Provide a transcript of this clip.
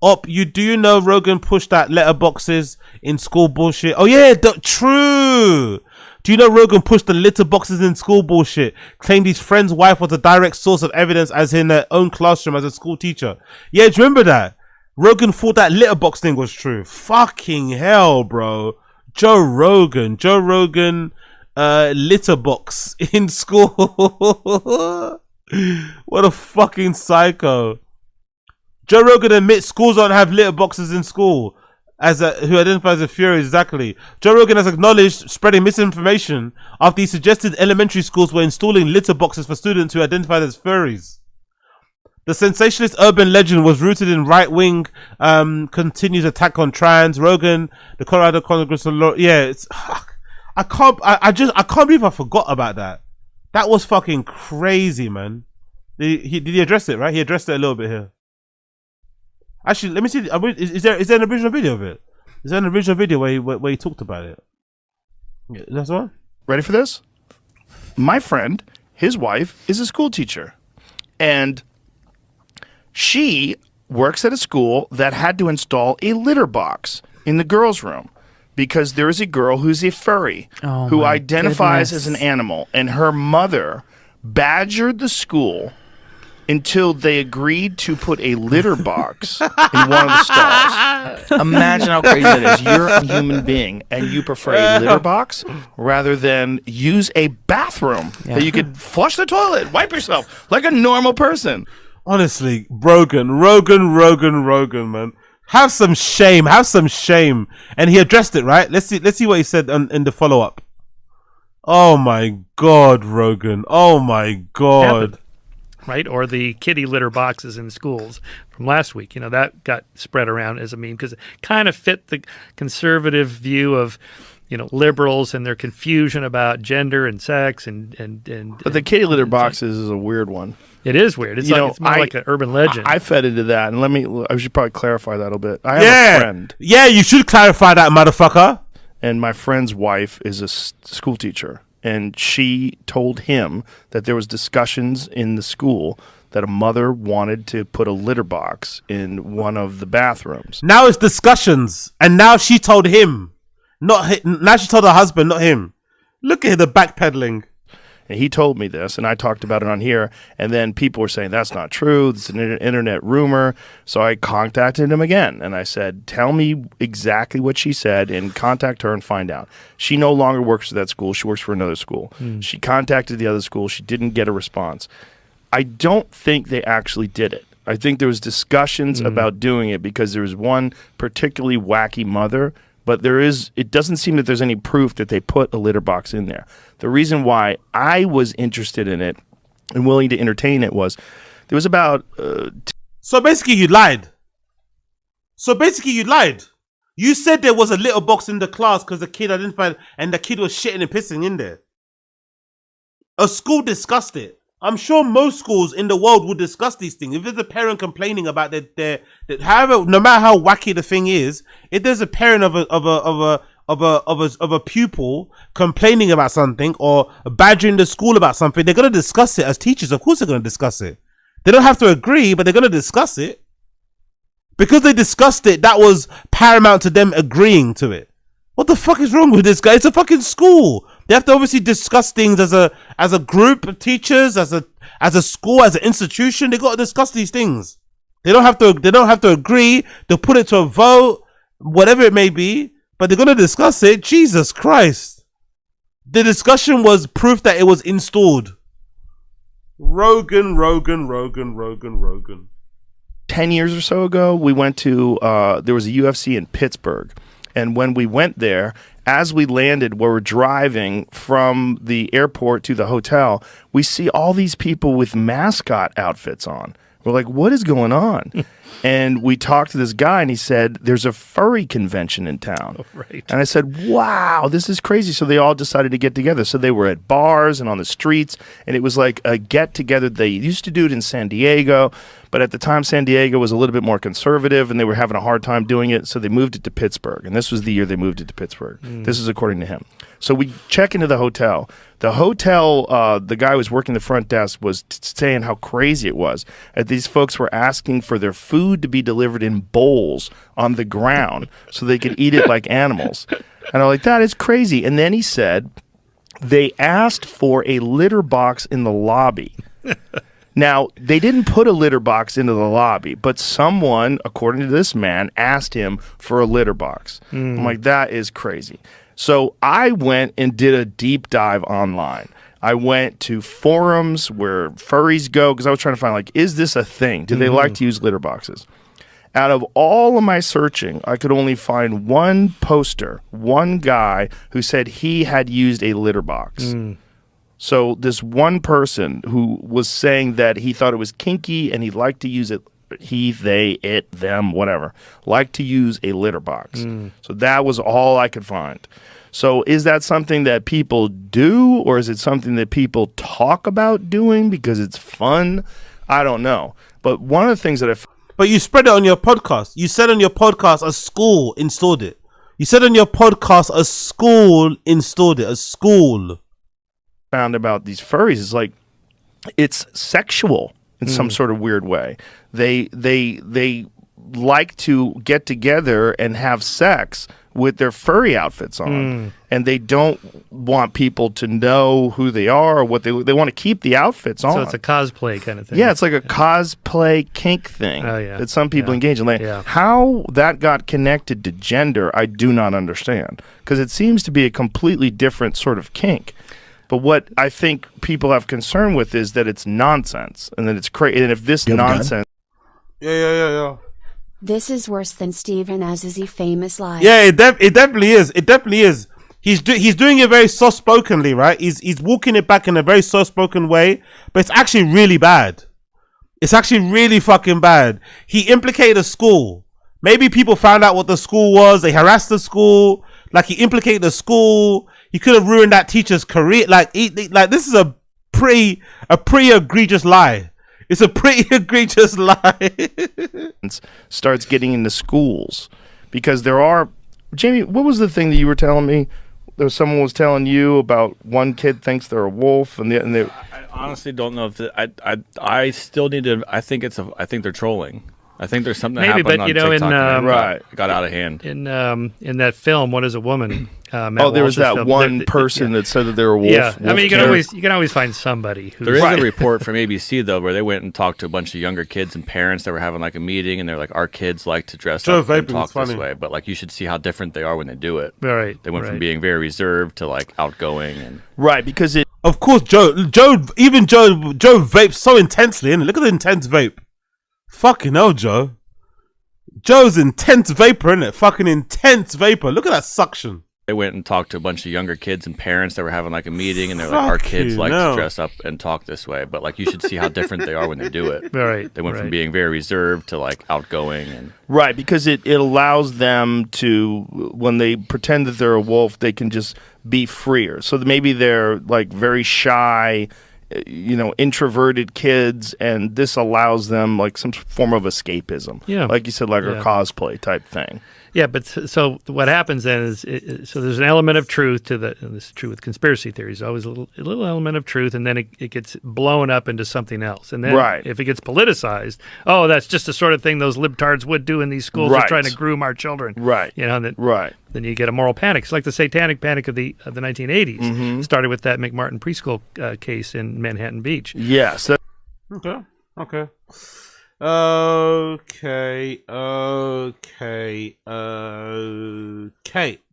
Do you know Rogan pushed that letterboxes in school bullshit? Oh yeah, true. Do you know Rogan pushed the litter boxes in school bullshit? Claimed his friend's wife was a direct source of evidence as in their own classroom as a school teacher. Yeah, do you remember that? Rogan thought that litter box thing was true. Fucking hell, bro. Joe Rogan, litter box in school. What a fucking psycho. Joe Rogan admits schools don't have litter boxes in school. Who identifies as furry, exactly. Joe Rogan has acknowledged spreading misinformation after he suggested elementary schools were installing litter boxes for students who identified as furries. The sensationalist urban legend was rooted in right-wing continuous attack on trans. Rogan, the Colorado Congress of Law. Yeah, it's I can't believe I forgot about that. That was fucking crazy, man. Did he address it, right? He addressed it a little bit here. Actually, let me see. Is there an original video of it? Is there an original video where he talked about it? Yeah, that's one. Ready for this? My friend, his wife, is a school teacher. And she works at a school that had to install a litter box in the girls' room because there is a girl who's a furry who identifies as an animal. And her mother badgered the school until they agreed to put a litter box in one of the stalls. Imagine how crazy that is. You're a human being, and you prefer a litter box rather than use a bathroom that you could flush the toilet, wipe yourself like a normal person. Honestly, Rogan, man. Have some shame. And he addressed it, right? Let's see what he said in the follow-up. Oh my God, Rogan. Oh my God. Right, or the kitty litter boxes in schools from last week. You know, that got spread around as a meme because it kind of fit the conservative view of, you know, liberals and their confusion about gender and sex and. But the kitty litter boxes is a weird one. It is weird. It's it's more like an urban legend. I fed into that, and I should probably clarify that a little bit. I have a friend. Yeah, you should clarify that, motherfucker. And my friend's wife is a school teacher. And she told him that there was discussions in the school that a mother wanted to put a litter box in one of the bathrooms. Now it's discussions, and now she told him, now she told her husband, not him. Look at the backpedaling. And he told me this, and I talked about it on here, and then people were saying, that's not true, it's an internet rumor. So I contacted him again, and I said, tell me exactly what she said, and contact her and find out. She no longer works for that school. She works for another school. She contacted the other school. She didn't get a response. I don't think they actually did it. I think there was discussions about doing it because there was one particularly wacky mother, but it doesn't seem that there's any proof that they put a litter box in there. The reason why I was interested in it and willing to entertain it was there was about... So basically you lied. You said there was a litter box in the class because the kid identified and the kid was shitting and pissing in there. A school discussed it. I'm sure most schools in the world would discuss these things. If there's a parent complaining about their however, no matter how wacky the thing is, if there's a parent of a pupil complaining about something or badgering the school about something, they're gonna discuss it as teachers. Of course, they're gonna discuss it. They don't have to agree, but they're gonna discuss it because they discussed it. That was paramount to them agreeing to it. What the fuck is wrong with this guy? It's a fucking school. They have to obviously discuss things as a group of teachers, as a school, as an institution. They got to discuss these things. They don't have to agree. They'll put it to a vote, whatever it may be, but they're gonna discuss it. Jesus Christ. The discussion was proof that it was installed. Rogan. 10 years or so ago, we went to there was a UFC in Pittsburgh. And when we went there, as we landed, where we're driving from the airport to the hotel, we see all these people with mascot outfits on. We're like, what is going on? And we talked to this guy, and he said, there's a furry convention in town. Oh, right. And I said, wow, this is crazy. So they all decided to get together. So they were at bars and on the streets, and it was like a get-together. They used to do it in San Diego, but at the time, San Diego was a little bit more conservative, and they were having a hard time doing it, so they moved it to Pittsburgh. And this was the year they moved it to Pittsburgh. This is according to him. So we check into the hotel. The hotel, the guy who was working the front desk was saying how crazy it was. That these folks were asking for their food to be delivered in bowls on the ground so they could eat it like animals. And I'm like, that is crazy. And then he said they asked for a litter box in the lobby. Now, they didn't put a litter box into the lobby, but someone, according to this man, asked him for a litter box. I'm like, that is crazy. So I went and did a deep dive online. I went to forums where furries go because I was trying to find, like, is this a thing? Do they like to use litter boxes? Out of all of my searching, I could only find one poster, one guy who said he had used a litter box. So this one person who was saying that he thought it was kinky and he liked to use it, he, they, it, them, whatever, liked to use a litter box. So that was all I could find. So is that something that people do, or is it something that people talk about doing because it's fun? I don't know. But one of the things that But you spread it on your podcast. You said on your podcast a school installed it. You said on your podcast a school installed it. A school. Found about these furries is like it's sexual in some sort of weird way. They like to get together and have sex with their furry outfits on, and they don't want people to know who they are or what they want to keep the outfits on. So it's a cosplay kind of thing. Yeah, it's like a cosplay kink thing that some people engage in. Like, how that got connected to gender, I do not understand, because it seems to be a completely different sort of kink. But what I think people have concern with is that it's nonsense and that it's crazy. And if this nonsense, Yeah. This is worse than Stephen Aziz's famous lie. Yeah, it definitely is. It definitely is. He's doing it very soft spokenly, right? He's walking it back in a very soft spoken way, but it's actually really bad. It's actually really fucking bad. He implicated a school. Maybe people found out what the school was. They harassed the school. Like, he implicated the school. He could have ruined that teacher's career. Like this is a pretty egregious lie. It's a pretty egregious lie. starts getting into schools, because there are, Jamie, what was the thing that you were telling me? There was someone was telling you about one kid thinks they're a wolf, and they I honestly don't know if I still need to. I think they're trolling. I think there's something that Maybe, happened but on you know, TikTok in it got out of hand. in that film, What Is a Woman? Matt there was Walsh's that film, one person that said that they were a wolf. Yeah, I mean, you wolf can always find somebody who's There is a report from ABC though, where they went and talked to a bunch of younger kids and parents that were having like a meeting, and they're like, "Our kids like to dress up and talk this way, but like you should see how different they are when they do it." Right. They went from being very reserved to like outgoing and right, because it. Of course, Joe vapes so intensely, innit? Look at the intense vape. Fucking hell, Joe. Joe's intense vapor, innit? Fucking intense vapor. Look at that suction. they went and talked to a bunch of younger kids and parents that were having like a meeting, and they're like, our kids like to dress up and talk this way, but like you should see how different they are when they do it. Right. They went from being very reserved to like outgoing and right, because it allows them to, when they pretend that they're a wolf, they can just be freer. So maybe they're like very shy, introverted kids, and this allows them like some form of escapism. Yeah. Like you said, like a cosplay type thing. Yeah, but so what happens then is, so there's an element of truth to the, and this is true with conspiracy theories, always a little element of truth, and then it gets blown up into something else. And then if it gets politicized, oh, that's just the sort of thing those libtards would do in these schools, are trying to groom our children. Right. Then you get a moral panic. It's like the satanic panic of the 1980s. Mm-hmm. Started with that McMartin preschool case in Manhattan Beach. Yes. Okay.